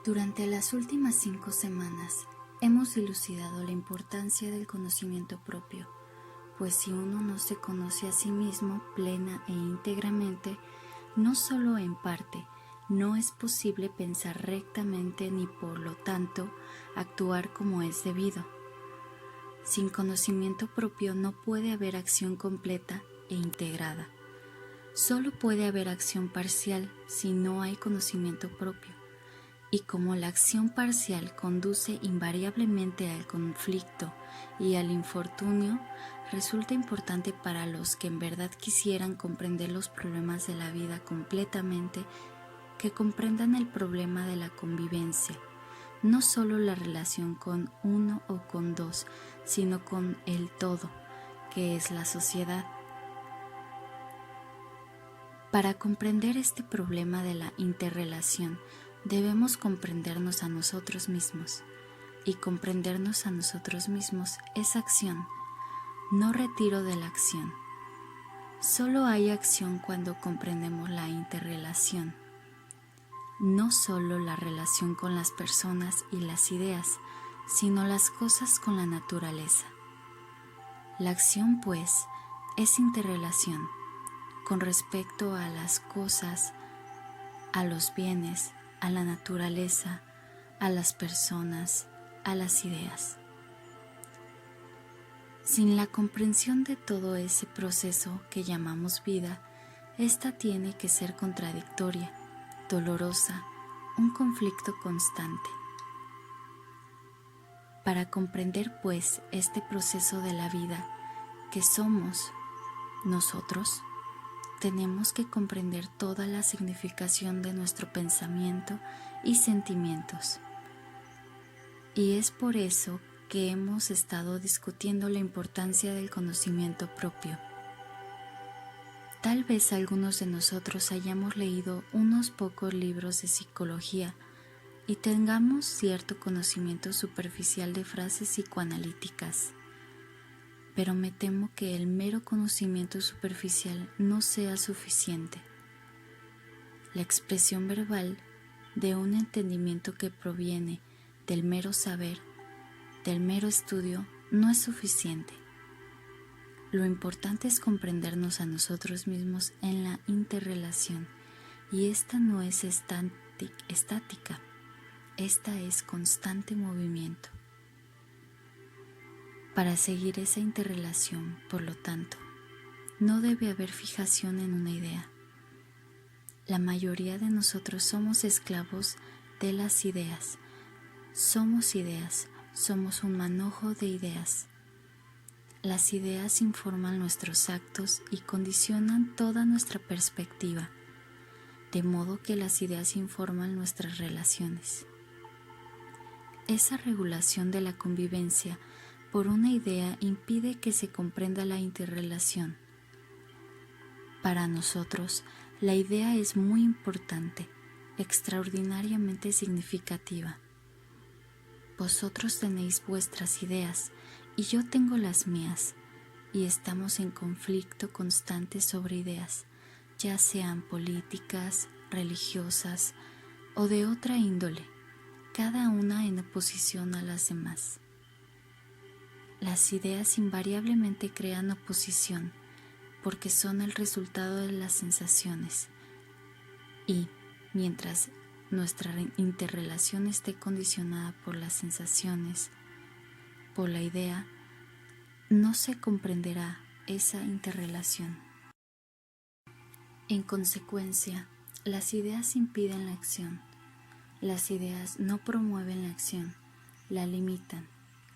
Durante las últimas 5 semanas hemos dilucidado la importancia del conocimiento propio, pues si uno no se conoce a sí mismo plena e íntegramente, no solo en parte, no es posible pensar rectamente ni por lo tanto actuar como es debido. Sin conocimiento propio no puede haber acción completa e integrada. Solo puede haber acción parcial si no hay conocimiento propio. Y como la acción parcial conduce invariablemente al conflicto y al infortunio, resulta importante para los que en verdad quisieran comprender los problemas de la vida completamente, que comprendan el problema de la convivencia, no solo la relación con uno o con dos, sino con el todo, que es la sociedad. Para comprender este problema de la interrelación, debemos comprendernos a nosotros mismos, y comprendernos a nosotros mismos es acción, no retiro de la acción. Solo hay acción cuando comprendemos la interrelación, no solo la relación con las personas y las ideas, sino las cosas con la naturaleza. La acción, pues, es interrelación con respecto a las cosas, a los bienes, a la naturaleza, a las personas, a las ideas. Sin la comprensión de todo ese proceso que llamamos vida, ésta tiene que ser contradictoria, dolorosa, un conflicto constante. Para comprender, pues, este proceso de la vida que somos nosotros, tenemos que comprender toda la significación de nuestro pensamiento y sentimientos. Y es por eso que hemos estado discutiendo la importancia del conocimiento propio. Tal vez algunos de nosotros hayamos leído unos pocos libros de psicología y tengamos cierto conocimiento superficial de frases psicoanalíticas. Pero me temo que el mero conocimiento superficial no sea suficiente. La expresión verbal de un entendimiento que proviene del mero saber, del mero estudio, no es suficiente. Lo importante es comprendernos a nosotros mismos en la interrelación, y esta no es estática, esta es constante movimiento. Para seguir esa interrelación, por lo tanto, no debe haber fijación en una idea. La mayoría de nosotros somos esclavos de las ideas. Somos ideas, somos un manojo de ideas. Las ideas informan nuestros actos y condicionan toda nuestra perspectiva, de modo que las ideas informan nuestras relaciones. Esa regulación de la convivencia por una idea impide que se comprenda la interrelación. Para nosotros, la idea es muy importante, extraordinariamente significativa. Vosotros tenéis vuestras ideas y yo tengo las mías, y estamos en conflicto constante sobre ideas, ya sean políticas, religiosas o de otra índole, cada una en oposición a las demás. Las ideas invariablemente crean oposición porque son el resultado de las sensaciones, y mientras nuestra interrelación esté condicionada por las sensaciones, por la idea, no se comprenderá esa interrelación. En consecuencia, las ideas impiden la acción. Las ideas no promueven la acción, la limitan,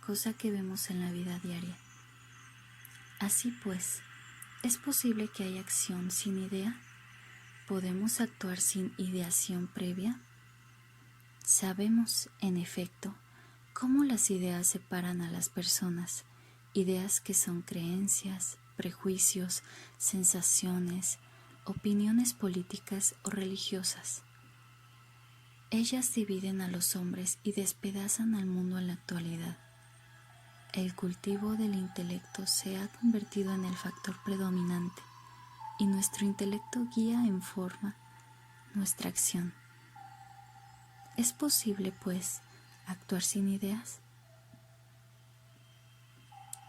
cosa que vemos en la vida diaria. Así pues, ¿es posible que haya acción sin idea? ¿Podemos actuar sin ideación previa? Sabemos, en efecto, cómo las ideas separan a las personas, ideas que son creencias, prejuicios, sensaciones, opiniones políticas o religiosas. Ellas dividen a los hombres y despedazan al mundo en la actualidad. El cultivo del intelecto se ha convertido en el factor predominante y nuestro intelecto guía en forma nuestra acción. ¿Es posible, pues, actuar sin ideas?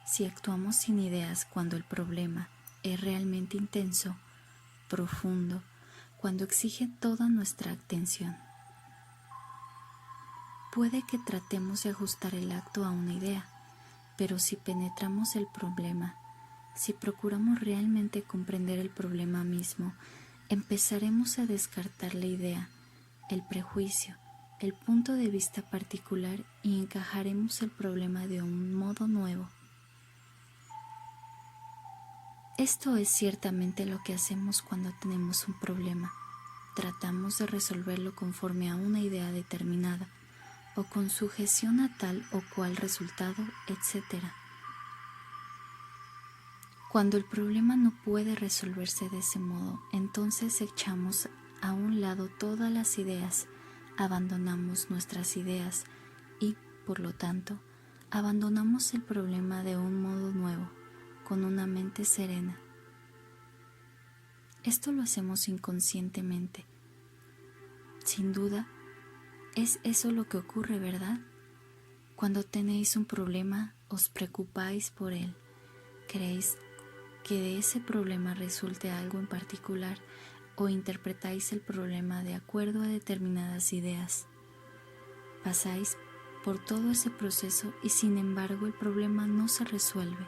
Si actuamos sin ideas cuando el problema es realmente intenso, profundo, cuando exige toda nuestra atención, puede que tratemos de ajustar el acto a una idea, pero si penetramos el problema, si procuramos realmente comprender el problema mismo, empezaremos a descartar la idea, el prejuicio, el punto de vista particular y encajaremos el problema de un modo nuevo. Esto es ciertamente lo que hacemos cuando tenemos un problema. Tratamos de resolverlo conforme a una idea determinada o con sujeción a tal o cual resultado, etc. Cuando el problema no puede resolverse de ese modo, entonces echamos a un lado todas las ideas, abandonamos nuestras ideas y, por lo tanto, abandonamos el problema de un modo nuevo, con una mente serena. Esto lo hacemos inconscientemente. Sin duda, es eso lo que ocurre, ¿verdad? Cuando tenéis un problema, os preocupáis por él. Creéis que de ese problema resulte algo en particular o interpretáis el problema de acuerdo a determinadas ideas. Pasáis por todo ese proceso y sin embargo el problema no se resuelve.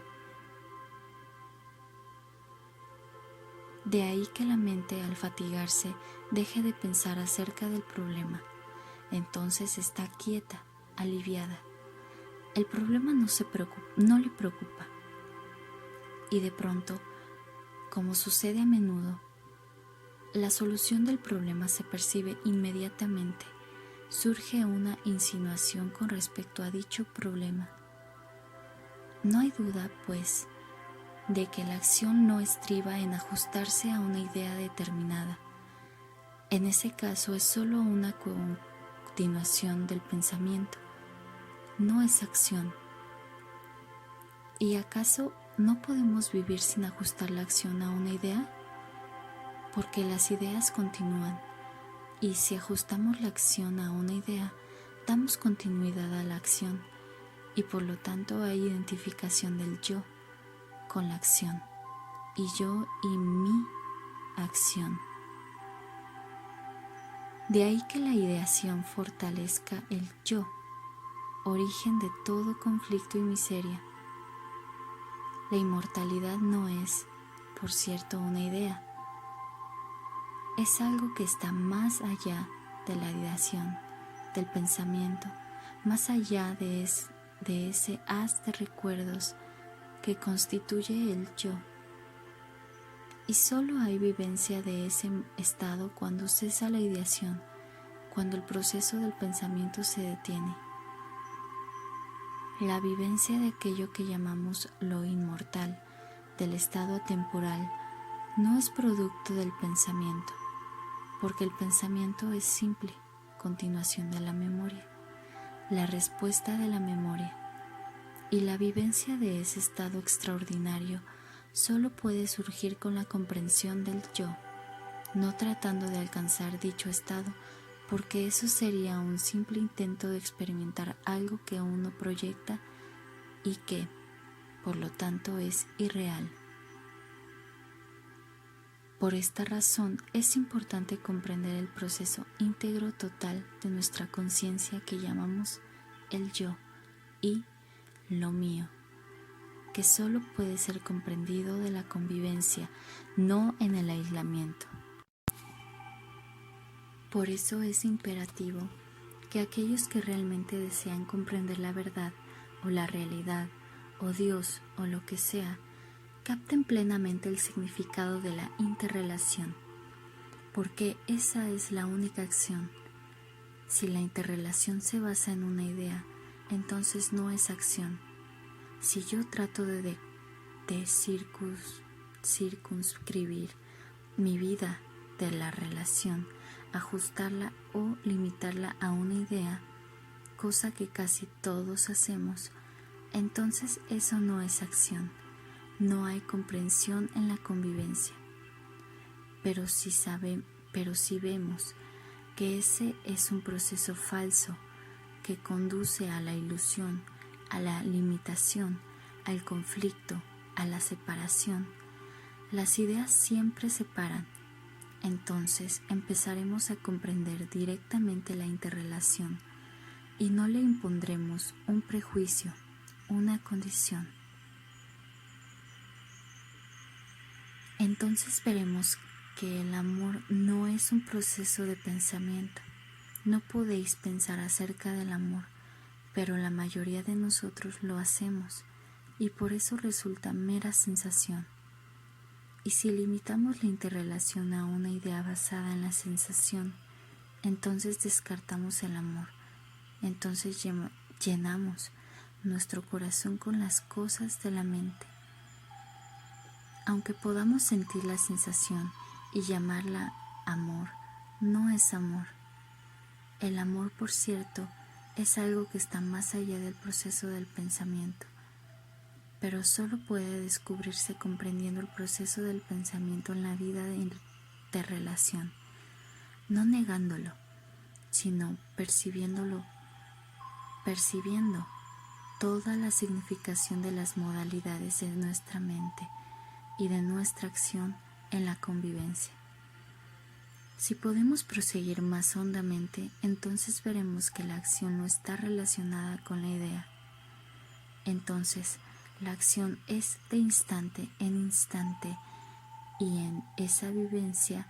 De ahí que la mente, al fatigarse, deje de pensar acerca del problema. Entonces está quieta, aliviada. El problema no le preocupa. Y de pronto, como sucede a menudo, la solución del problema se percibe inmediatamente. Surge una insinuación con respecto a dicho problema. No hay duda, pues, de que la acción no estriba en ajustarse a una idea determinada. En ese caso es solo una continuación del pensamiento, no es acción. ¿Y acaso no podemos vivir sin ajustar la acción a una idea? Porque las ideas continúan, y si ajustamos la acción a una idea, damos continuidad a la acción, y por lo tanto hay identificación del yo con la acción, y yo y mi acción. De ahí que la ideación fortalezca el yo, origen de todo conflicto y miseria. La inmortalidad no es, por cierto, una idea. Es algo que está más allá de la ideación, del pensamiento, más allá de ese haz de recuerdos que constituye el yo. Y solo hay vivencia de ese estado cuando cesa la ideación, cuando el proceso del pensamiento se detiene. La vivencia de aquello que llamamos lo inmortal, del estado atemporal, no es producto del pensamiento, porque el pensamiento es simple continuación de la memoria, la respuesta de la memoria, y la vivencia de ese estado extraordinario solo puede surgir con la comprensión del yo, no tratando de alcanzar dicho estado, porque eso sería un simple intento de experimentar algo que uno proyecta y que, por lo tanto, es irreal. Por esta razón es importante comprender el proceso íntegro total de nuestra conciencia que llamamos el yo y lo mío, que solo puede ser comprendido de la convivencia, no en el aislamiento. Por eso es imperativo que aquellos que realmente desean comprender la verdad o la realidad o Dios o lo que sea, capten plenamente el significado de la interrelación, porque esa es la única acción. Si la interrelación se basa en una idea, entonces no es acción. Si yo trato de circunscribir mi vida de la relación, ajustarla o limitarla a una idea, cosa que casi todos hacemos, entonces eso no es acción, no hay comprensión en la convivencia. Pero si vemos que ese es un proceso falso que conduce a la ilusión, a la limitación, al conflicto, a la separación. Las ideas siempre separan. Entonces empezaremos a comprender directamente la interrelación y no le impondremos un prejuicio, una condición. Entonces veremos que el amor no es un proceso de pensamiento. No podéis pensar acerca del amor, pero la mayoría de nosotros lo hacemos y por eso resulta mera sensación. Y si limitamos la interrelación a una idea basada en la sensación, entonces descartamos el amor. Entonces llenamos nuestro corazón con las cosas de la mente. Aunque podamos sentir la sensación y llamarla amor, no es amor. El amor, por cierto, es algo que está más allá del proceso del pensamiento, pero solo puede descubrirse comprendiendo el proceso del pensamiento en la vida de interrelación, no negándolo, sino percibiendo toda la significación de las modalidades de nuestra mente y de nuestra acción en la convivencia. Si podemos proseguir más hondamente, entonces veremos que la acción no está relacionada con la idea. Entonces, la acción es de instante en instante y en esa vivencia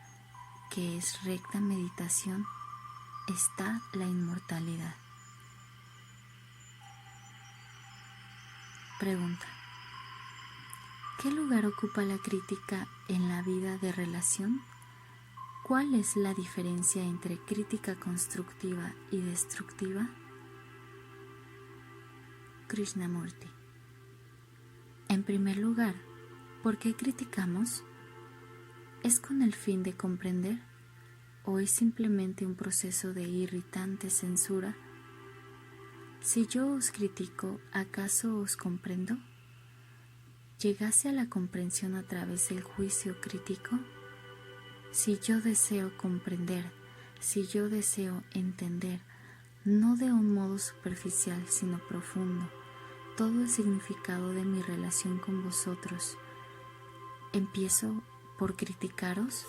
que es recta meditación está la inmortalidad. Pregunta: ¿qué lugar ocupa la crítica en la vida de relación? ¿Cuál es la diferencia entre crítica constructiva y destructiva? Krishnamurti. En primer lugar, ¿por qué criticamos? ¿Es con el fin de comprender o es simplemente un proceso de irritante censura? Si yo os critico, ¿acaso os comprendo? ¿Llegase a la comprensión a través del juicio crítico? Si yo deseo comprender, si yo deseo entender, no de un modo superficial sino profundo, todo el significado de mi relación con vosotros, ¿empiezo por criticaros?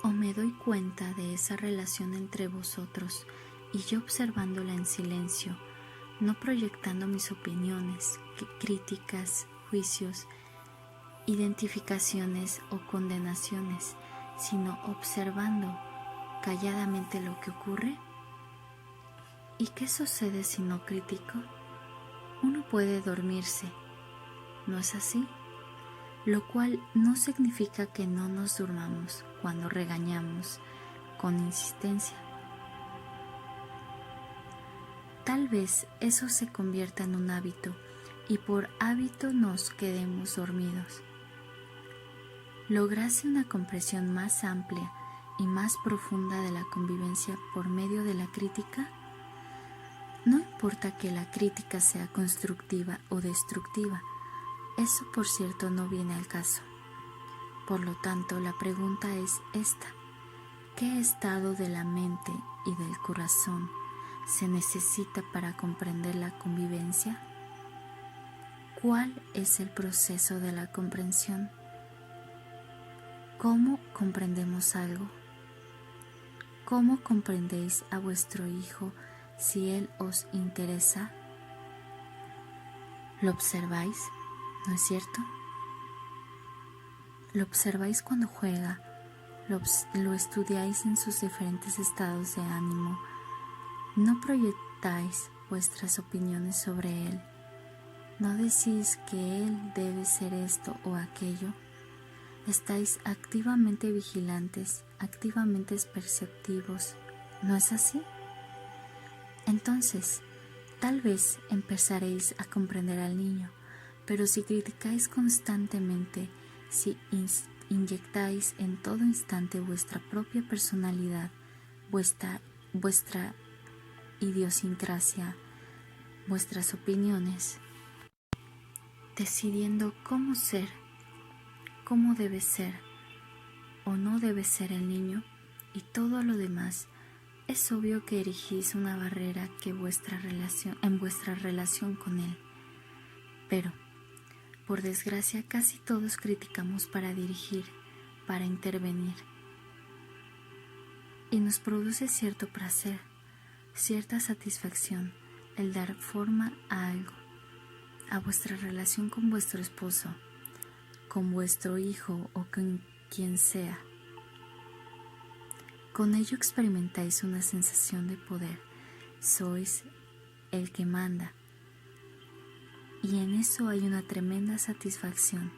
¿O me doy cuenta de esa relación entre vosotros y yo observándola en silencio, no proyectando mis opiniones, críticas, juicios, identificaciones o condenaciones, sino observando calladamente lo que ocurre? ¿Y qué sucede si no critico? Uno puede dormirse, ¿no es así? Lo cual no significa que no nos durmamos cuando regañamos con insistencia. Tal vez eso se convierta en un hábito y por hábito nos quedemos dormidos. Lograse una comprensión más amplia y más profunda de la convivencia por medio de la crítica. No importa que la crítica sea constructiva o destructiva, eso por cierto no viene al caso. Por lo tanto, la pregunta es esta: ¿qué estado de la mente y del corazón se necesita para comprender la convivencia? ¿Cuál es el proceso de la comprensión? ¿Cómo comprendemos algo? ¿Cómo comprendéis a vuestro hijo si él os interesa? ¿Lo observáis? ¿No es cierto? Lo observáis cuando juega, lo estudiáis en sus diferentes estados de ánimo, no proyectáis vuestras opiniones sobre él, no decís que él debe ser esto o aquello, estáis activamente vigilantes, activamente perceptivos, ¿no es así? Entonces, tal vez empezaréis a comprender al niño, pero si criticáis constantemente, si inyectáis en todo instante vuestra propia personalidad, vuestra idiosincrasia, vuestras opiniones, decidiendo cómo ser, cómo debe ser o no debe ser el niño, y todo lo demás, es obvio que erigís una barrera en vuestra relación con Él. Pero, por desgracia, casi todos criticamos para dirigir, para intervenir. Y nos produce cierto placer, cierta satisfacción el dar forma a algo, a vuestra relación con vuestro esposo, con vuestro hijo o con quien sea. Con ello experimentáis una sensación de poder, sois el que manda, y en eso hay una tremenda satisfacción.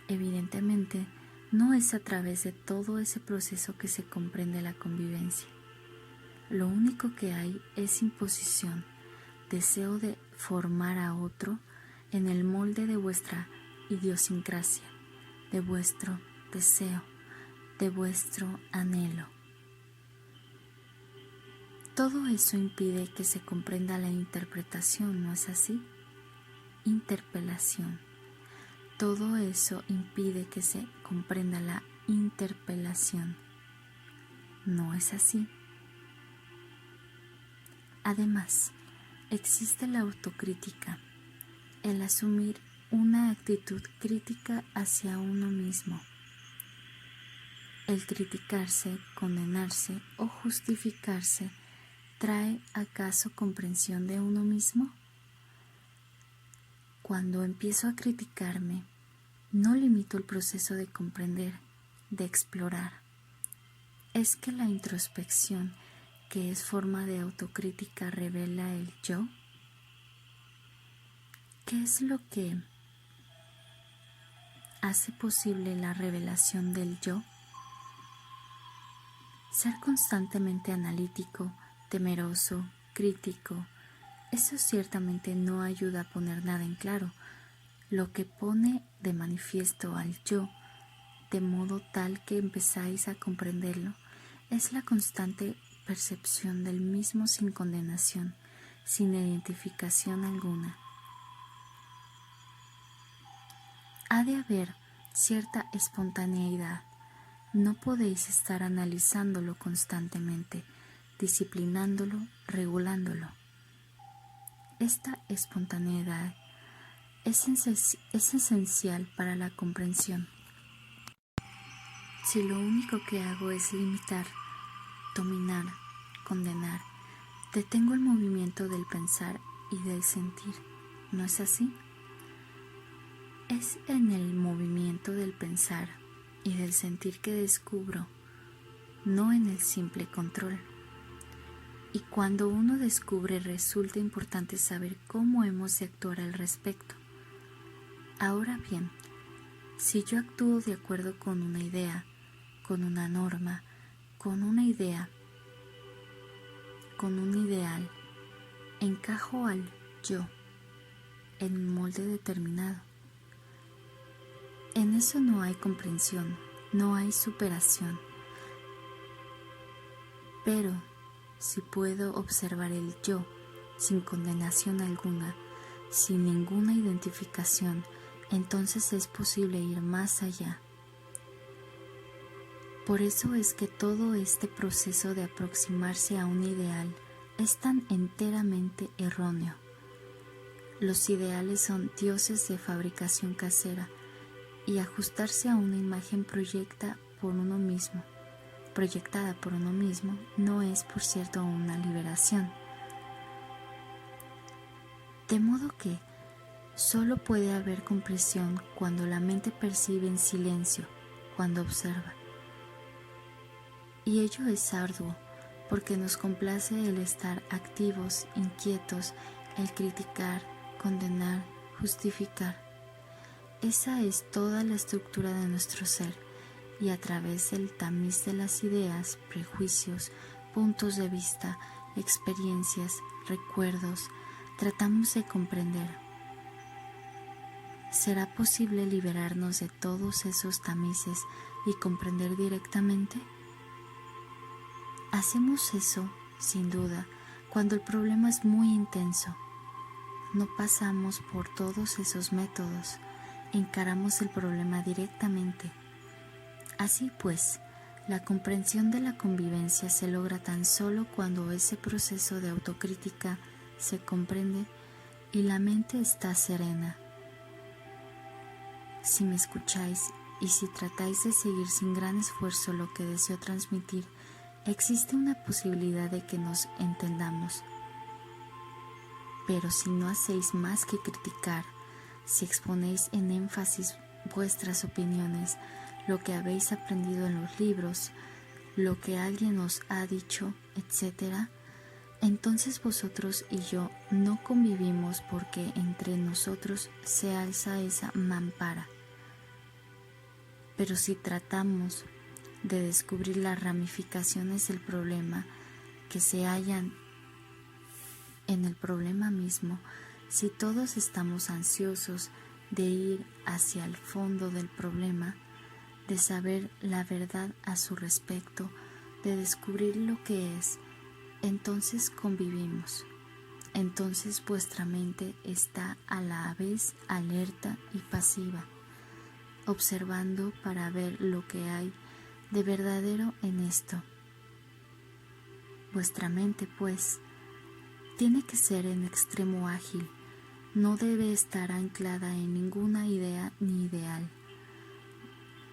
Evidentemente, no es a través de todo ese proceso que se comprende la convivencia. Lo único que hay es imposición, deseo de formar a otro en el molde de vuestra idiosincrasia, de vuestro deseo, de vuestro anhelo. Todo eso impide que se comprenda la interpretación, ¿no es así? Interpelación. Todo eso impide que se comprenda la interpelación, ¿no es así? Además, existe la autocrítica, el asumir una actitud crítica hacia uno mismo. ¿El criticarse, condenarse o justificarse trae acaso comprensión de uno mismo? Cuando empiezo a criticarme, no limito el proceso de comprender, de explorar. ¿Es que la introspección, que es forma de autocrítica, revela el yo? ¿Qué es lo que hace posible la revelación del yo? Ser constantemente analítico, temeroso, crítico, eso ciertamente no ayuda a poner nada en claro. Lo que pone de manifiesto al yo, de modo tal que empezáis a comprenderlo, es la constante percepción del mismo sin condenación, sin identificación alguna. Ha de haber cierta espontaneidad. No podéis estar analizándolo constantemente, disciplinándolo, regulándolo. Esta espontaneidad es esencial para la comprensión. Si lo único que hago es limitar, dominar, condenar, detengo el movimiento del pensar y del sentir, ¿no es así? Es en el movimiento del pensar y del sentir que descubro, no en el simple control. Y cuando uno descubre, resulta importante saber cómo hemos de actuar al respecto. Ahora bien, si yo actúo de acuerdo con una idea, con una norma, con una idea, con un ideal, encajo al yo en un molde determinado. En eso no hay comprensión, no hay superación. Pero si puedo observar el yo sin condenación alguna, sin ninguna identificación, entonces es posible ir más allá. Por eso es que todo este proceso de aproximarse a un ideal es tan enteramente erróneo. Los ideales son dioses de fabricación casera y ajustarse a una imagen proyectada por uno mismo, no es, por cierto, una liberación. De modo que solo puede haber comprensión cuando la mente percibe en silencio, cuando observa. Y ello es arduo, porque nos complace el estar activos, inquietos, el criticar, condenar, justificar. Esa es toda la estructura de nuestro ser, y a través del tamiz de las ideas, prejuicios, puntos de vista, experiencias, recuerdos, tratamos de comprender. ¿Será posible liberarnos de todos esos tamices y comprender directamente? Hacemos eso, sin duda, cuando el problema es muy intenso. No pasamos por todos esos métodos, encaramos el problema directamente. Así pues, La comprensión de la convivencia se logra tan solo cuando ese proceso de autocrítica se comprende y la mente está serena. Si me escucháis y si tratáis de seguir sin gran esfuerzo lo que deseo transmitir, existe una posibilidad de que nos entendamos. Pero si no hacéis más que criticar, si exponéis en énfasis vuestras opiniones, lo que habéis aprendido en los libros, lo que alguien os ha dicho, etc., entonces vosotros y yo no convivimos porque entre nosotros se alza esa mampara. Pero si tratamos de descubrir las ramificaciones del problema que se hallan en el problema mismo, si todos estamos ansiosos de ir hacia el fondo del problema, de saber la verdad a su respecto, de descubrir lo que es, entonces convivimos. Entonces vuestra mente está a la vez alerta y pasiva, observando para ver lo que hay de verdadero en esto. Vuestra mente, pues, tiene que ser en extremo ágil, no debe estar anclada en ninguna idea ni ideal,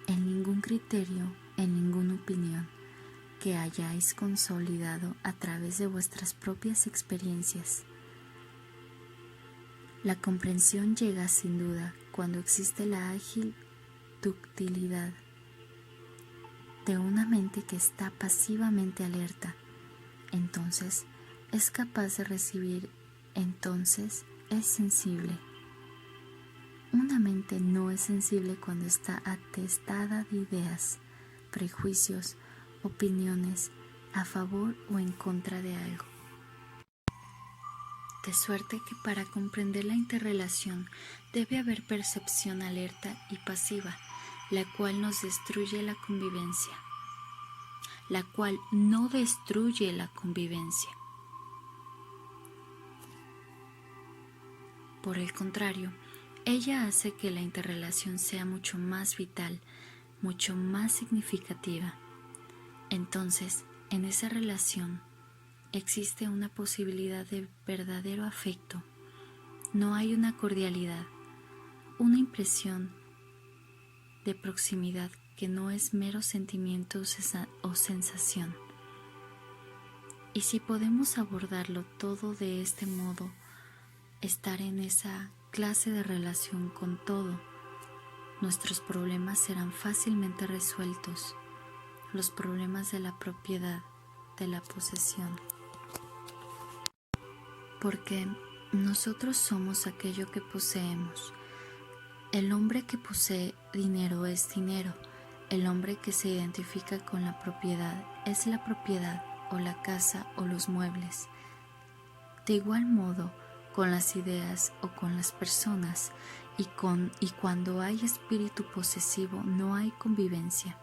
en ningún criterio, en ninguna opinión que hayáis consolidado a través de vuestras propias experiencias. La comprensión llega sin duda cuando existe la ágil ductilidad de una mente que está pasivamente alerta, entonces es capaz de recibir, entonces es sensible. Una mente no es sensible cuando está atestada de ideas, prejuicios, opiniones a favor o en contra de algo. De suerte que para comprender la interrelación debe haber percepción alerta y pasiva, la cual nos destruye la convivencia, la cual no destruye la convivencia. Por el contrario, ella hace que la interrelación sea mucho más vital, mucho más significativa. Entonces, en esa relación existe una posibilidad de verdadero afecto. No hay una cordialidad, una impresión de proximidad que no es mero sentimiento o sensación. Y si podemos abordarlo todo de este modo, estar en esa clase de relación con todo, nuestros problemas serán fácilmente resueltos, los problemas de la propiedad, de la posesión. Porque nosotros somos aquello que poseemos. El hombre que posee dinero es dinero. El hombre que se identifica con la propiedad es la propiedad o la casa o los muebles. De igual modo, con las ideas o con las personas y cuando hay espíritu posesivo no hay convivencia.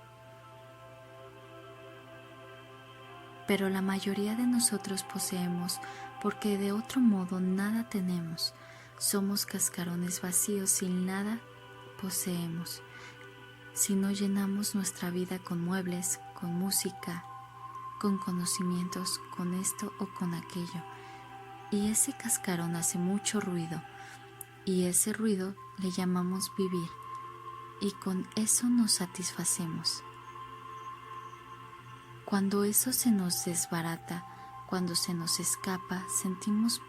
Pero la mayoría de nosotros poseemos porque de otro modo nada tenemos. Somos cascarones vacíos, sin nada poseemos. Si no llenamos nuestra vida con muebles, con música, con conocimientos, con esto o con aquello. Y ese cascarón hace mucho ruido, y ese ruido le llamamos vivir, y con eso nos satisfacemos. Cuando eso se nos desbarata, cuando se nos escapa, sentimos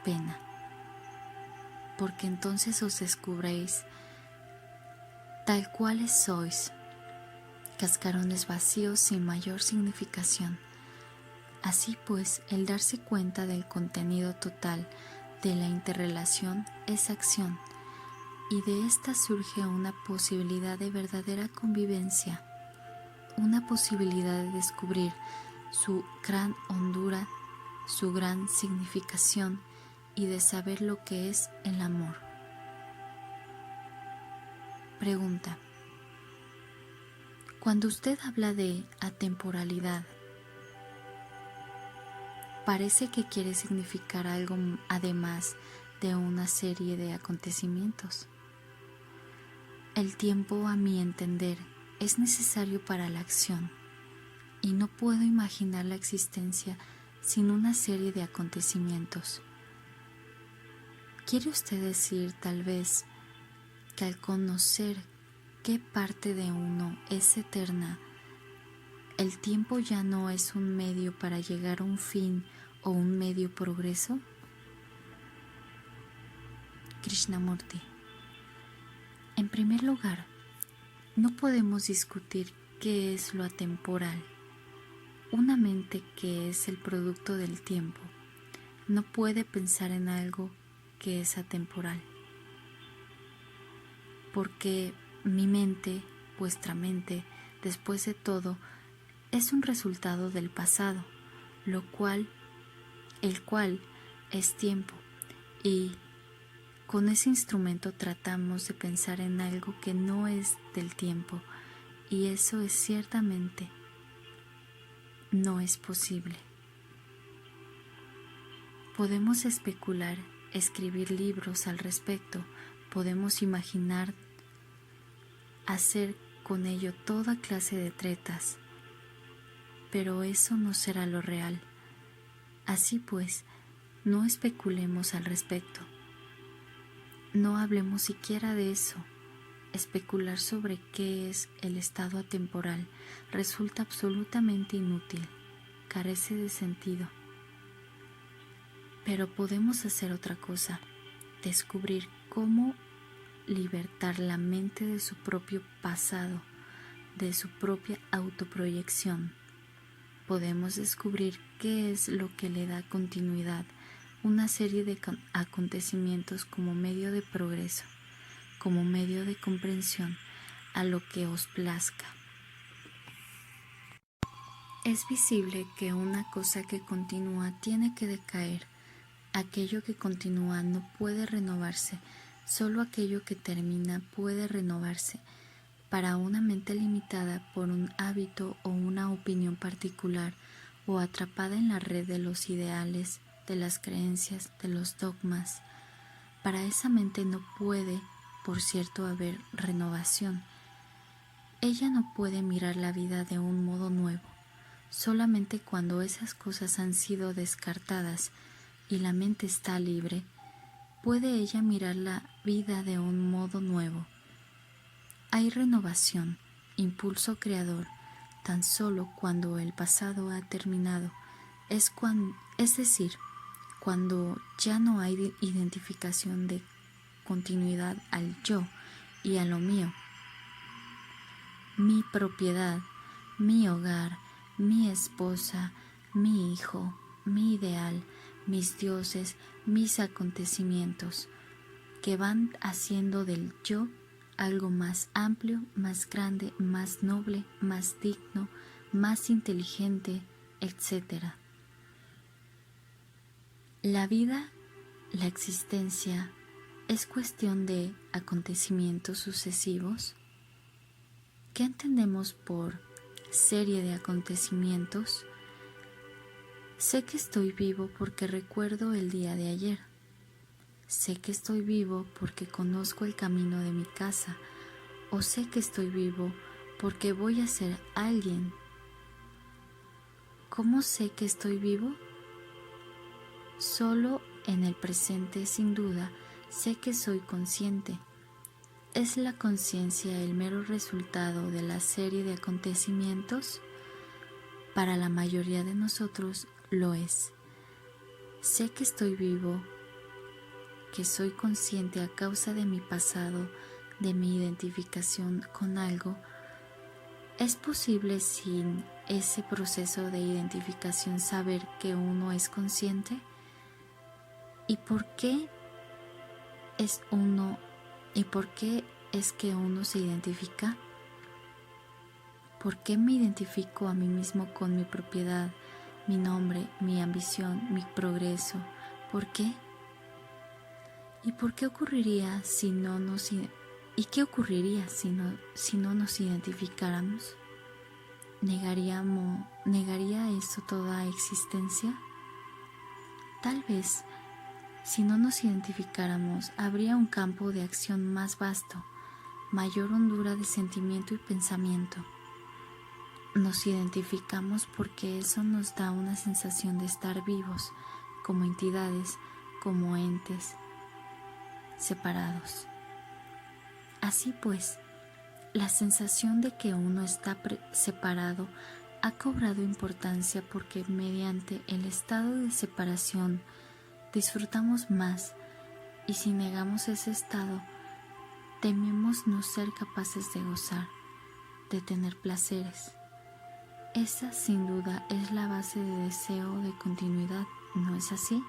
pena, porque entonces os descubréis tal cuales sois, cascarones vacíos sin mayor significación. Así pues, el darse cuenta del contenido total de la interrelación es acción, y de esta surge una posibilidad de verdadera convivencia, una posibilidad de descubrir su gran hondura, su gran significación y de saber lo que es el amor. Pregunta: cuando usted habla de atemporalidad, parece que quiere significar algo además de una serie de acontecimientos. El tiempo, a mi entender, es necesario para la acción, y no puedo imaginar la existencia sin una serie de acontecimientos. ¿Quiere usted decir, tal vez, que al conocer qué parte de uno es eterna, el tiempo ya no es un medio para llegar a un fin o un medio progreso? Krishnamurti: en primer lugar, no podemos discutir qué es lo atemporal. Una mente que es el producto del tiempo no puede pensar en algo que es atemporal, porque mi mente, vuestra mente, después de todo, es un resultado del pasado, el cual es tiempo, y con ese instrumento tratamos de pensar en algo que no es del tiempo, y eso es ciertamente no es posible. Podemos especular, escribir libros al respecto, podemos imaginar, hacer con ello toda clase de tretas, pero eso no será lo real. Así pues, no especulemos al respecto. No hablemos siquiera de eso. Especular sobre qué es el estado atemporal resulta absolutamente inútil, carece de sentido. Pero podemos hacer otra cosa, descubrir cómo libertar la mente de su propio pasado, de su propia autoproyección. Podemos descubrir qué es lo que le da continuidad, una serie de acontecimientos como medio de progreso, como medio de comprensión a lo que os plazca. Es visible que una cosa que continúa tiene que decaer. Aquello que continúa no puede renovarse, solo aquello que termina puede renovarse. Para una mente limitada por un hábito o una opinión particular, o atrapada en la red de los ideales, de las creencias, de los dogmas, para esa mente no puede, por cierto, haber renovación. Ella no puede mirar la vida de un modo nuevo. Solamente cuando esas cosas han sido descartadas y la mente está libre, puede ella mirar la vida de un modo nuevo. Hay renovación, impulso creador, tan solo cuando el pasado ha terminado, es decir, cuando ya no hay identificación de continuidad al yo y a lo mío. Mi propiedad, mi hogar, mi esposa, mi hijo, mi ideal, mis dioses, mis acontecimientos, que van haciendo del yo algo más amplio, más grande, más noble, más digno, más inteligente, etc. La vida, la existencia, ¿es cuestión de acontecimientos sucesivos? ¿Qué entendemos por serie de acontecimientos? Sé que estoy vivo porque recuerdo el día de ayer. Sé que estoy vivo porque conozco el camino de mi casa, o sé que estoy vivo porque voy a ser alguien. ¿Cómo sé que estoy vivo? Solo en el presente, sin duda, sé que soy consciente. ¿Es la conciencia el mero resultado de la serie de acontecimientos? Para la mayoría de nosotros lo es. Sé que estoy vivo, que soy consciente a causa de mi pasado, de mi identificación con algo. ¿Es posible sin ese proceso de identificación saber que uno es consciente? ¿Y por qué es uno? ¿Y por qué es que uno se identifica? ¿Por qué me identifico a mí mismo con mi propiedad, mi nombre, mi ambición, mi progreso? ¿Por qué? ¿Y por qué ocurriría si no nos ¿Y qué ocurriría si no nos identificáramos? ¿Negaría eso toda existencia? Tal vez, si no nos identificáramos, habría un campo de acción más vasto, mayor hondura de sentimiento y pensamiento. Nos identificamos porque eso nos da una sensación de estar vivos, como entidades, como entes separados. Así pues, la sensación de que uno está separado ha cobrado importancia porque mediante el estado de separación disfrutamos más, y si negamos ese estado, tememos no ser capaces de gozar, de tener placeres. Esa sin duda es la base de deseo de continuidad, ¿no es así?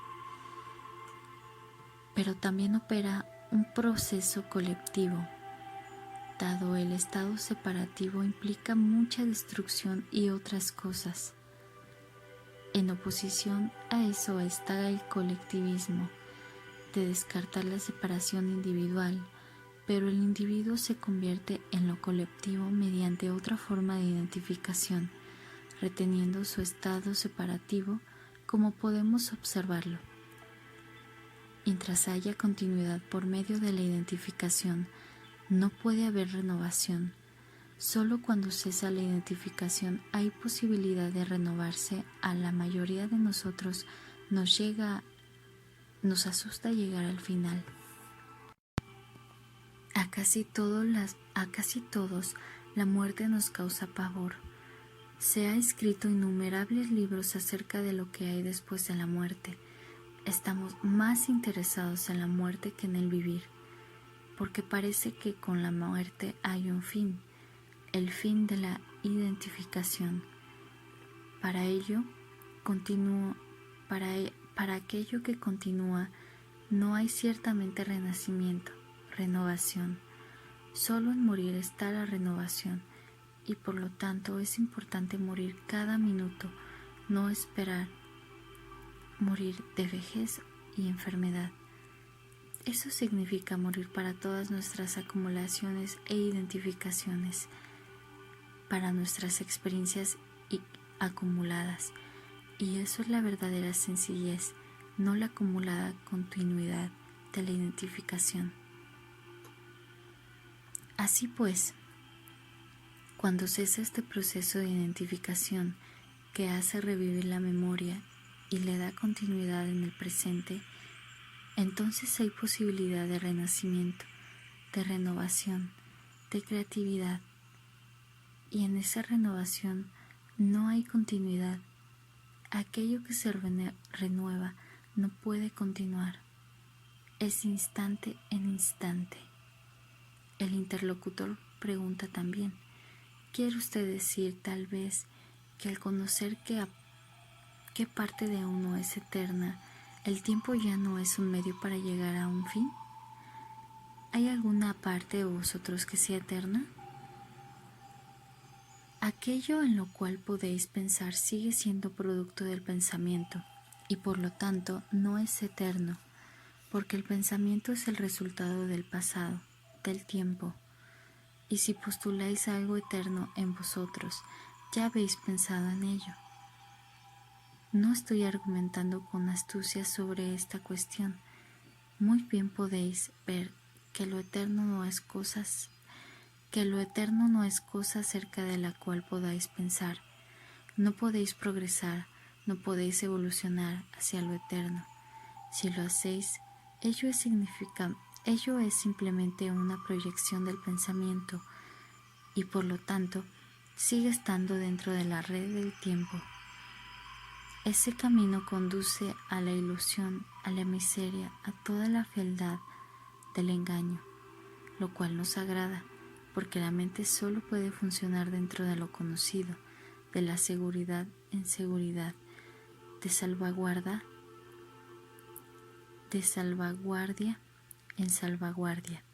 Pero también opera un proceso colectivo. Dado el estado separativo implica mucha destrucción y otras cosas. En oposición a eso está el colectivismo, de descartar la separación individual, pero el individuo se convierte en lo colectivo mediante otra forma de identificación, reteniendo su estado separativo como podemos observarlo. Mientras haya continuidad por medio de la identificación, no puede haber renovación. Solo cuando cesa la identificación hay posibilidad de renovarse. A la mayoría de nosotros nos asusta llegar al final. A casi todos la muerte nos causa pavor. Se ha escrito innumerables libros acerca de lo que hay después de la muerte. Estamos más interesados en la muerte que en el vivir, porque parece que con la muerte hay un fin, el fin de la identificación. Para aquello que continúa, no hay ciertamente renacimiento, renovación. Solo en morir está la renovación, y por lo tanto es importante morir cada minuto, no esperar morir de vejez y enfermedad. Eso significa morir para todas nuestras acumulaciones e identificaciones, para nuestras experiencias acumuladas, y eso es la verdadera sencillez, no la acumulada continuidad de la identificación. Así pues, cuando cesa este proceso de identificación que hace revivir la memoria y le da continuidad en el presente, entonces hay posibilidad de renacimiento, de renovación, de creatividad. Y en esa renovación no hay continuidad. Aquello que se renueva no puede continuar. Es instante en instante. El interlocutor pregunta también: ¿quiere usted decir tal vez que al conocer qué parte de uno es eterna, el tiempo ya no es un medio para llegar a un fin? ¿Hay alguna parte de vosotros que sea eterna? Aquello en lo cual podéis pensar sigue siendo producto del pensamiento y por lo tanto no es eterno, porque el pensamiento es el resultado del pasado, del tiempo. Y si postuláis algo eterno en vosotros, ya habéis pensado en ello. No estoy argumentando con astucia sobre esta cuestión. Muy bien podéis ver que lo eterno no es cosa acerca de la cual podáis pensar. No podéis progresar, no podéis evolucionar hacia lo eterno. Si lo hacéis, ello es simplemente una proyección del pensamiento y por lo tanto sigue estando dentro de la red del tiempo. Ese camino conduce a la ilusión, a la miseria, a toda la fealdad del engaño, lo cual nos agrada, porque la mente solo puede funcionar dentro de lo conocido, de la seguridad en seguridad, de salvaguardia en salvaguardia.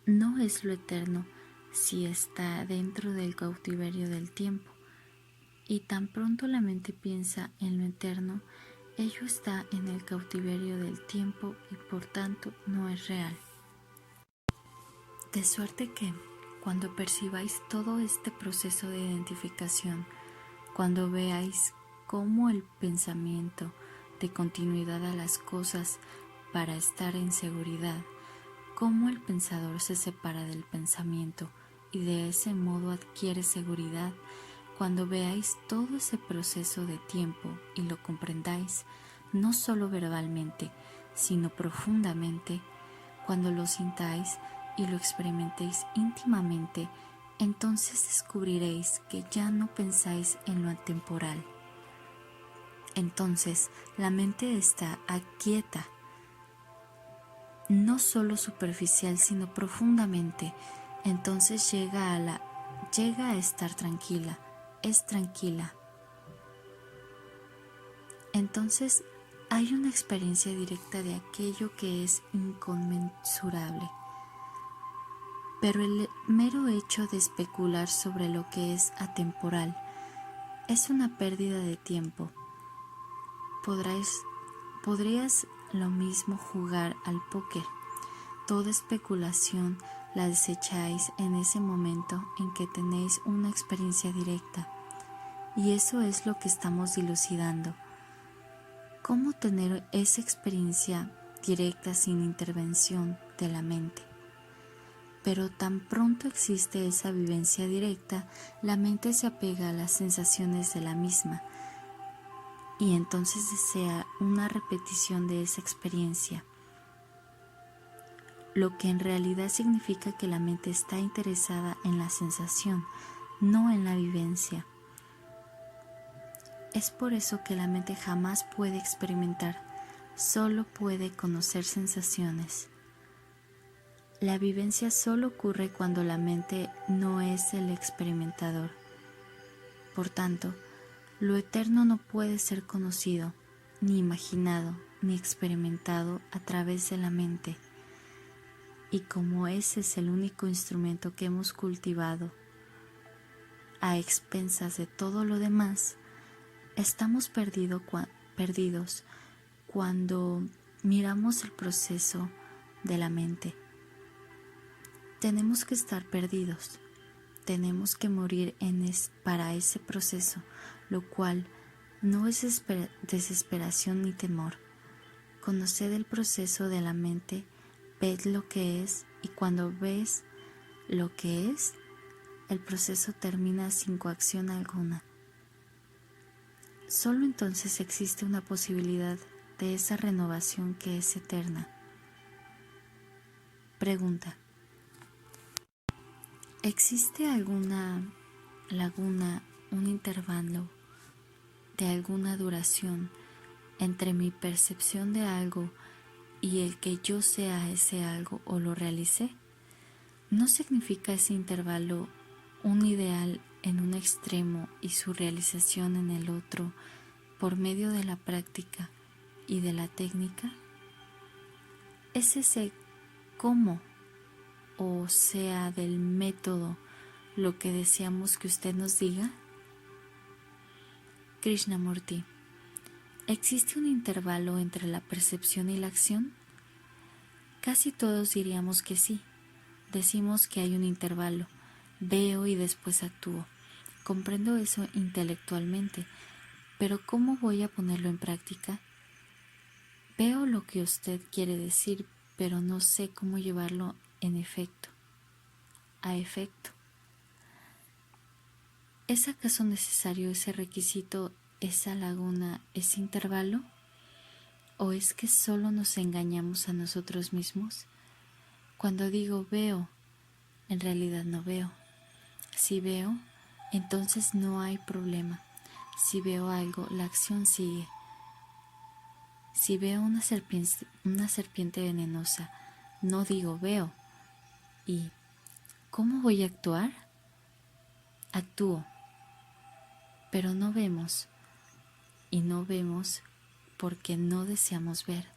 No es lo eterno si está dentro del cautiverio del tiempo, y tan pronto la mente piensa en lo eterno, ello está en el cautiverio del tiempo y por tanto no es real. De suerte que, cuando percibáis todo este proceso de identificación, cuando veáis cómo el pensamiento de continuidad a las cosas para estar en seguridad, cómo el pensador se separa del pensamiento y de ese modo adquiere seguridad. Cuando veáis todo ese proceso de tiempo y lo comprendáis, no solo verbalmente, sino profundamente, cuando lo sintáis y lo experimentéis íntimamente, entonces descubriréis que ya no pensáis en lo atemporal. Entonces la mente está aquieta, no solo superficial, sino profundamente. Entonces llega a estar tranquila, es tranquila. Entonces hay una experiencia directa de aquello que es inconmensurable. Pero el mero hecho de especular sobre lo que es atemporal es una pérdida de tiempo. Podrías lo mismo jugar al póker. Toda especulación la desecháis en ese momento en que tenéis una experiencia directa. Y eso es lo que estamos dilucidando. ¿Cómo tener esa experiencia directa sin intervención de la mente? Pero tan pronto existe esa vivencia directa, la mente se apega a las sensaciones de la misma y entonces desea una repetición de esa experiencia, lo que en realidad significa que la mente está interesada en la sensación, no en la vivencia. Es por eso que la mente jamás puede experimentar, solo puede conocer sensaciones. La vivencia solo ocurre cuando la mente no es el experimentador. Por tanto, lo eterno no puede ser conocido, ni imaginado, ni experimentado a través de la mente. Y como ese es el único instrumento que hemos cultivado a expensas de todo lo demás, estamos perdidos cuando miramos el proceso de la mente. Tenemos que estar perdidos, tenemos que morir para ese proceso, lo cual no es desesperación ni temor. Conoced el proceso de la mente, ved lo que es, y cuando ves lo que es, el proceso termina sin coacción alguna. Solo entonces existe una posibilidad de esa renovación que es eterna. Pregunta: ¿existe alguna laguna, un intervalo de alguna duración entre mi percepción de algo y el que yo sea ese algo o lo realicé? ¿No significa ese intervalo un ideal en un extremo y su realización en el otro por medio de la práctica y de la técnica? ¿Es ese cómo, o sea, del método, lo que deseamos que usted nos diga? Krishnamurti: ¿existe un intervalo entre la percepción y la acción? Casi todos diríamos que sí. Decimos que hay un intervalo. Veo y después actúo. Comprendo eso intelectualmente, pero ¿cómo voy a ponerlo en práctica? Veo lo que usted quiere decir, pero no sé cómo llevarlo a efecto. ¿Es acaso necesario ese requisito, esa laguna, ese intervalo? ¿O es que solo nos engañamos a nosotros mismos? Cuando digo veo, en realidad no veo. Si veo, entonces no hay problema. Si veo algo, la acción sigue. Si veo una serpiente venenosa, no digo veo. ¿Y cómo voy a actuar? Actúo. Pero no vemos. Y no vemos porque no deseamos ver.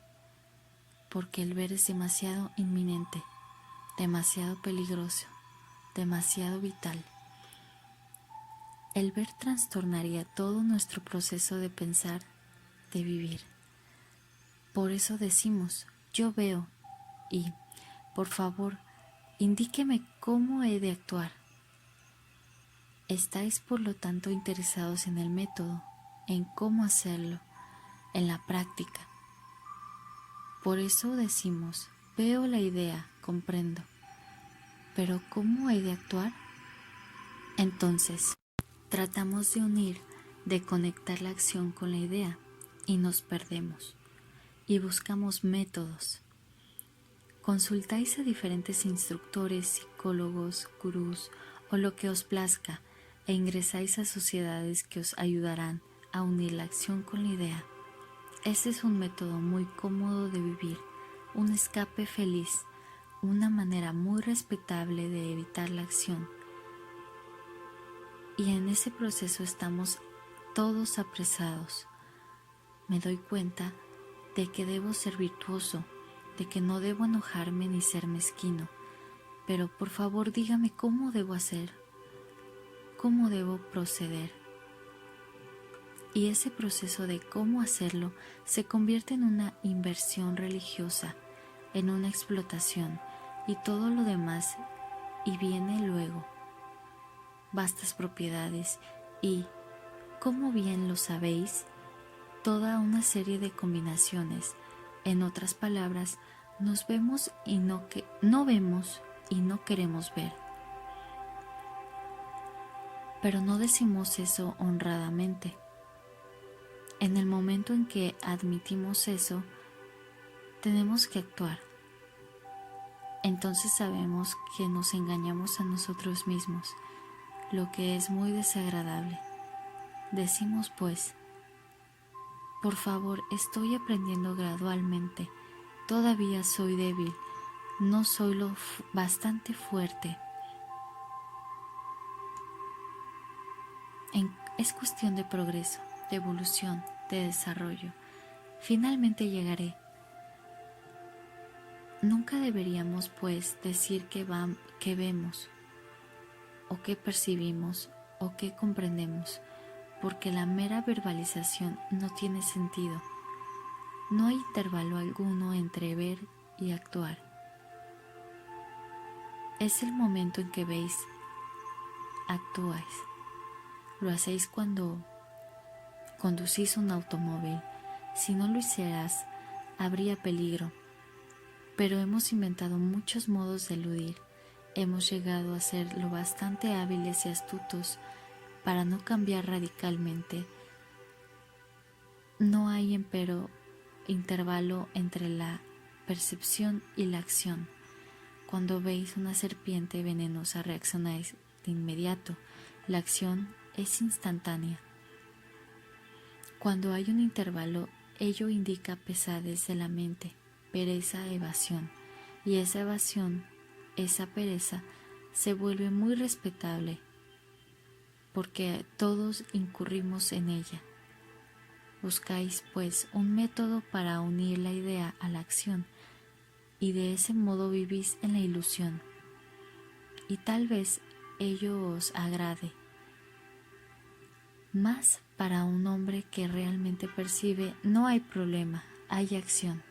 Porque el ver es demasiado inminente, demasiado peligroso, demasiado vital. El ver trastornaría todo nuestro proceso de pensar, de vivir. Por eso decimos, yo veo, y, por favor, indíqueme cómo he de actuar. Estáis por lo tanto interesados en el método, en cómo hacerlo, en la práctica. Por eso decimos, veo la idea, comprendo. Pero ¿cómo he de actuar? Entonces, tratamos de unir, de conectar la acción con la idea y nos perdemos y buscamos métodos. Consultáis a diferentes instructores, psicólogos, gurús o lo que os plazca e ingresáis a sociedades que os ayudarán a unir la acción con la idea. Este es un método muy cómodo de vivir, un escape feliz, una manera muy respetable de evitar la acción. Y en ese proceso estamos todos apresados. Me doy cuenta de que debo ser virtuoso, de que no debo enojarme ni ser mezquino, pero por favor dígame cómo debo hacer, cómo debo proceder. Y ese proceso de cómo hacerlo se convierte en una inversión religiosa, en una explotación, y todo lo demás y viene luego. Vastas propiedades y, como bien lo sabéis, toda una serie de combinaciones. En otras palabras, nos vemos y no vemos y no queremos ver. Pero no decimos eso honradamente. En el momento en que admitimos eso, tenemos que actuar. Entonces sabemos que nos engañamos a nosotros mismos, lo que es muy desagradable. Decimos pues, por favor, estoy aprendiendo gradualmente, todavía soy débil, no soy lo bastante fuerte. Es cuestión de progreso, de evolución, de desarrollo. Finalmente llegaré. Nunca deberíamos, pues, decir que vemos, o que percibimos, o que comprendemos, porque la mera verbalización no tiene sentido. No hay intervalo alguno entre ver y actuar. Es el momento en que veis, actuáis. Lo hacéis cuando conducís un automóvil. Si no lo hicieras, habría peligro. Pero hemos inventado muchos modos de eludir. Hemos llegado a ser lo bastante hábiles y astutos para no cambiar radicalmente. No hay, empero, intervalo entre la percepción y la acción. Cuando veis una serpiente venenosa, reaccionáis de inmediato. La acción es instantánea. Cuando hay un intervalo, ello indica pesadez de la mente, pereza, evasión, y esa evasión, esa pereza, se vuelve muy respetable, porque todos incurrimos en ella. Buscáis, pues, un método para unir la idea a la acción, y de ese modo vivís en la ilusión, y tal vez ello os agrade. Mas para un hombre que realmente percibe, no hay problema, hay acción.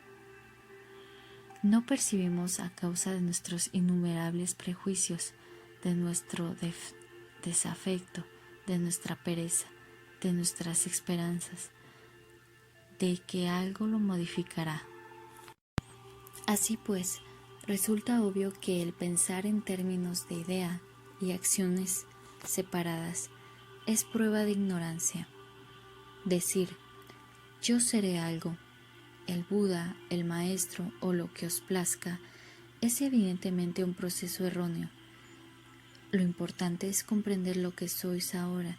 No percibimos a causa de nuestros innumerables prejuicios, de nuestro desafecto, de nuestra pereza, de nuestras esperanzas, de que algo lo modificará. Así pues, resulta obvio que el pensar en términos de idea y acciones separadas es prueba de ignorancia. Decir, yo seré algo, el Buda, el maestro o lo que os plazca, es evidentemente un proceso erróneo. Lo importante es comprender lo que sois ahora,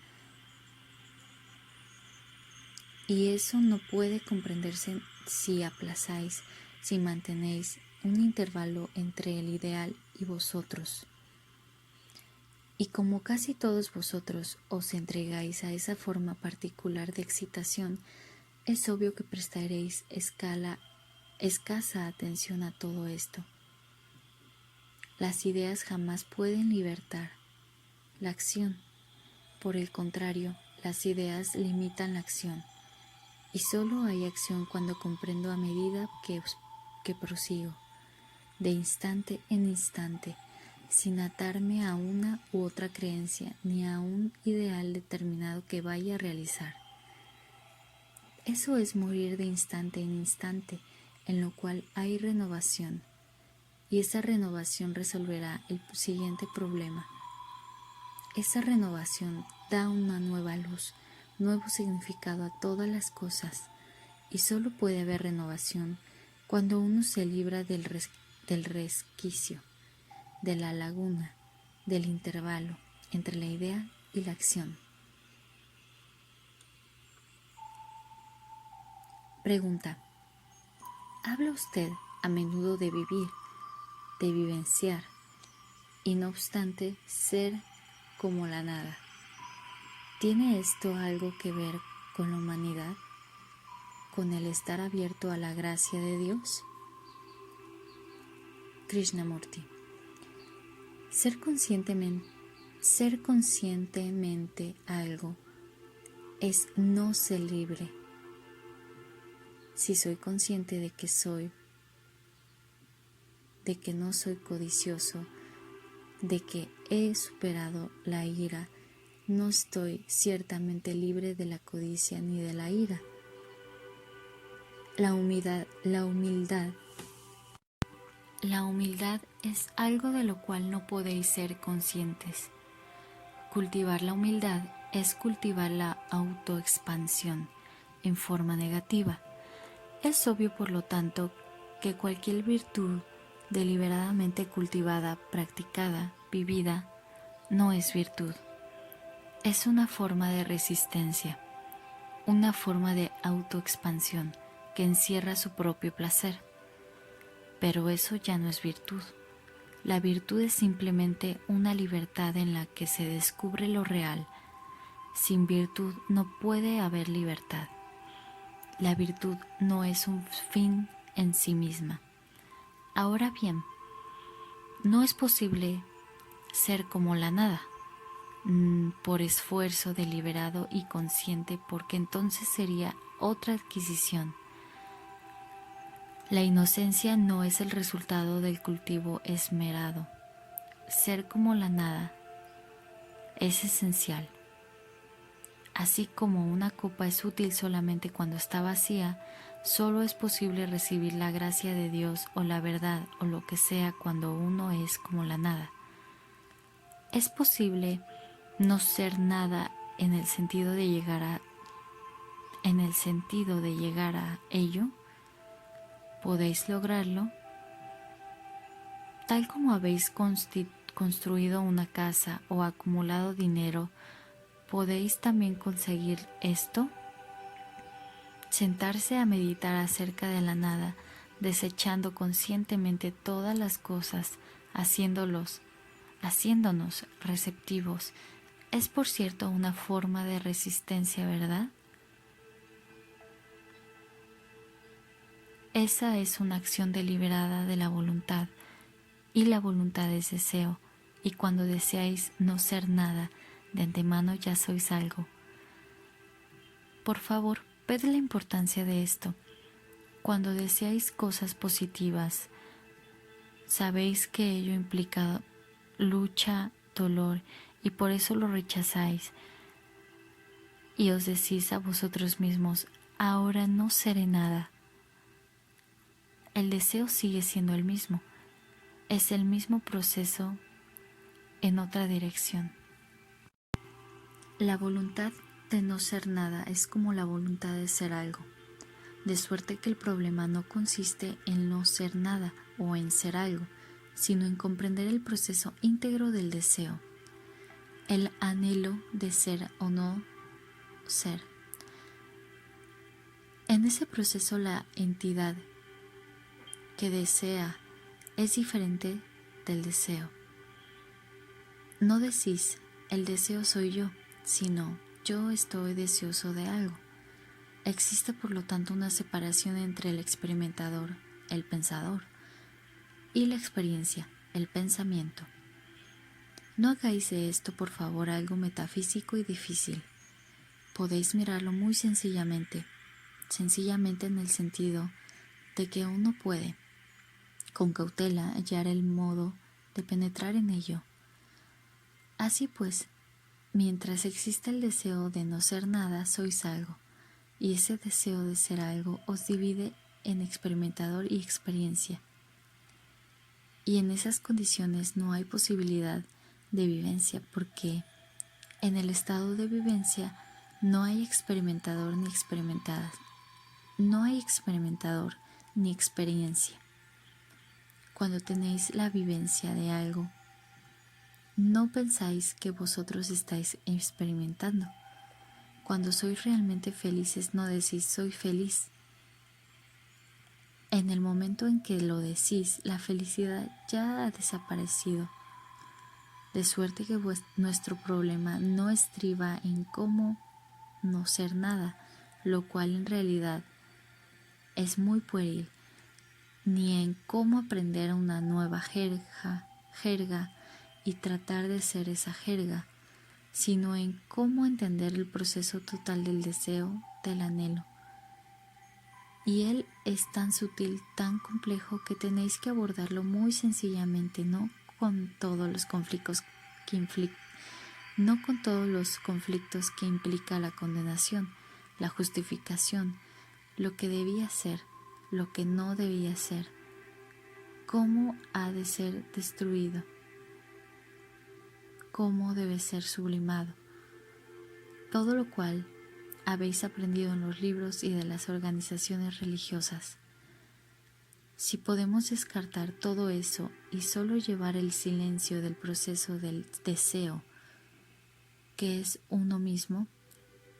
y eso no puede comprenderse si aplazáis, si mantenéis un intervalo entre el ideal y vosotros. Y como casi todos vosotros os entregáis a esa forma particular de excitación, es obvio que prestaréis escasa atención a todo esto. Las ideas jamás pueden libertar la acción. Por el contrario, las ideas limitan la acción. Y solo hay acción cuando comprendo a medida que prosigo, de instante en instante, sin atarme a una u otra creencia ni a un ideal determinado que vaya a realizar. Eso es morir de instante en instante, en lo cual hay renovación. y esa renovación resolverá el siguiente problema. Esa renovación da una nueva luz, nuevo significado a todas las cosas, y solo puede haber renovación cuando uno se libra del resquicio, de la laguna, del intervalo entre la idea y la acción. Pregunta: ¿habla usted a menudo de vivir, de vivenciar, y no obstante ser como la nada? ¿Tiene esto algo que ver con la humanidad, con el estar abierto a la gracia de Dios? Krishnamurti: ser conscientemente algo es no ser libre. Si soy consciente de que no soy codicioso, de que he superado la ira, no estoy ciertamente libre de la codicia ni de la ira. La humildad es algo de lo cual no podéis ser conscientes. Cultivar la humildad es cultivar la autoexpansión en forma negativa. Es obvio, por lo tanto, que cualquier virtud deliberadamente cultivada, practicada, vivida, no es virtud. Es una forma de resistencia, una forma de autoexpansión que encierra su propio placer. Pero eso ya no es virtud. La virtud es simplemente una libertad en la que se descubre lo real. Sin virtud no puede haber libertad. La virtud no es un fin en sí misma. Ahora bien, no es posible ser como la nada, por esfuerzo deliberado y consciente, porque entonces sería otra adquisición. La inocencia no es el resultado del cultivo esmerado. Ser como la nada es esencial. Así como una copa es útil solamente cuando está vacía, solo es posible recibir la gracia de Dios o la verdad o lo que sea cuando uno es como la nada. ¿Es posible no ser nada en el sentido de llegar a ello? ¿Podéis lograrlo? Tal como habéis construido una casa o acumulado dinero, ¿podéis también conseguir esto? Sentarse a meditar acerca de la nada, desechando conscientemente todas las cosas, haciéndonos receptivos, es por cierto una forma de resistencia, ¿verdad? Esa es una acción deliberada de la voluntad, y la voluntad es deseo, y cuando deseáis no ser nada, de antemano ya sois algo. Por favor, ved la importancia de esto. Cuando deseáis cosas positivas, sabéis que ello implica lucha, dolor, y por eso lo rechazáis. Y os decís a vosotros mismos: ahora no seré nada. El deseo sigue siendo el mismo. Es el mismo proceso en otra dirección. La voluntad de no ser nada es como la voluntad de ser algo, de suerte que el problema no consiste en no ser nada o en ser algo, sino en comprender el proceso íntegro del deseo, el anhelo de ser o no ser. En ese proceso la entidad que desea es diferente del deseo. No decís: el deseo soy yo, sino yo estoy deseoso de algo. Existe por lo tanto una separación entre el experimentador, el pensador, y la experiencia, el pensamiento. No hagáis de esto, por favor, algo metafísico y difícil. Podéis mirarlo muy sencillamente en el sentido de que uno puede, con cautela, hallar el modo de penetrar en ello. Así pues, mientras exista el deseo de no ser nada, sois algo, y ese deseo de ser algo os divide en experimentador y experiencia. Y en esas condiciones no hay posibilidad de vivencia, porque en el estado de vivencia no hay experimentador ni experimentadas, no hay experimentador ni experiencia. Cuando tenéis la vivencia de algo, no pensáis que vosotros estáis experimentando. Cuando sois realmente felices no decís soy feliz. En el momento en que lo decís, la felicidad ya ha desaparecido. De suerte que nuestro problema no estriba en cómo no ser nada, lo cual en realidad es muy pueril, ni en cómo aprender una nueva jerga y tratar de ser esa jerga, sino en cómo entender el proceso total del deseo, del anhelo. Y él es tan sutil, tan complejo, que tenéis que abordarlo muy sencillamente, no con todos los conflictos que implica la condenación, la justificación, lo que debía ser, lo que no debía ser, cómo ha de ser destruido, cómo debe ser sublimado, todo lo cual habéis aprendido en los libros y de las organizaciones religiosas. Si podemos descartar todo eso y solo llevar el silencio del proceso del deseo, que es uno mismo,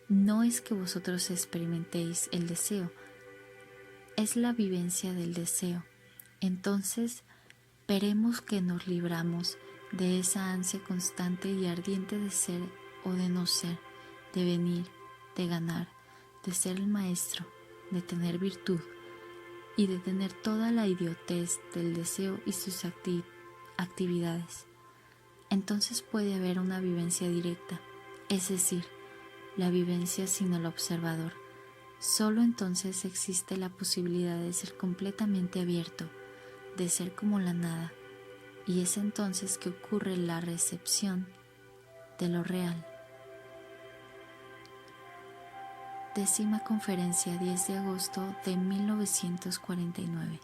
no es que vosotros experimentéis el deseo, es la vivencia del deseo. Entonces veremos que nos libramos de esa ansia constante y ardiente de ser o de no ser, de venir, de ganar, de ser el maestro, de tener virtud y de tener toda la idiotez del deseo y sus actividades. Entonces puede haber una vivencia directa, es decir, la vivencia sin el observador. Solo entonces existe la posibilidad de ser completamente abierto, de ser como la nada, y es entonces que ocurre la recepción de lo real. 10ª conferencia, 10 de agosto de 1949.